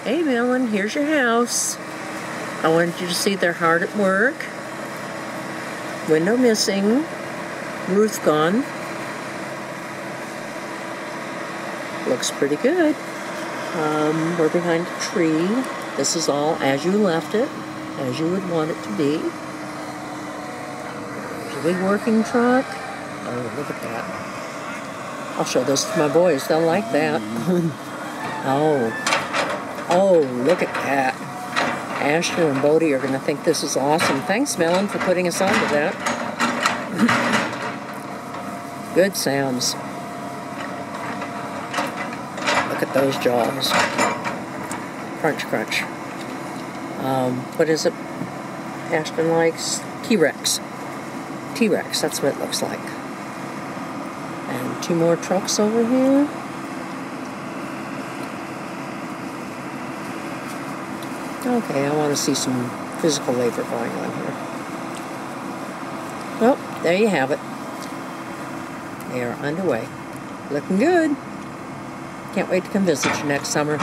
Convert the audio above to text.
Hey, Melon, here's your house. I wanted you to see they're hard at work. Window missing. Roof gone. Looks pretty good. We're behind a tree. This is all as you left it, as you would want it to be. There's a big working truck. Oh, look at that. I'll show this to my boys. They'll like that. Oh, look at that. Ashton and Bodie are going to think this is awesome. Thanks, Melon, for putting us on to that. Good sounds. Look at those jaws. Crunch, crunch. What is it Ashton likes? T-Rex. T-Rex, that's what it looks like. And 2 more trucks over here. Okay, I want to see some physical labor going on here. Well, there you have it. They are underway. Looking good. Can't wait to come visit you next summer.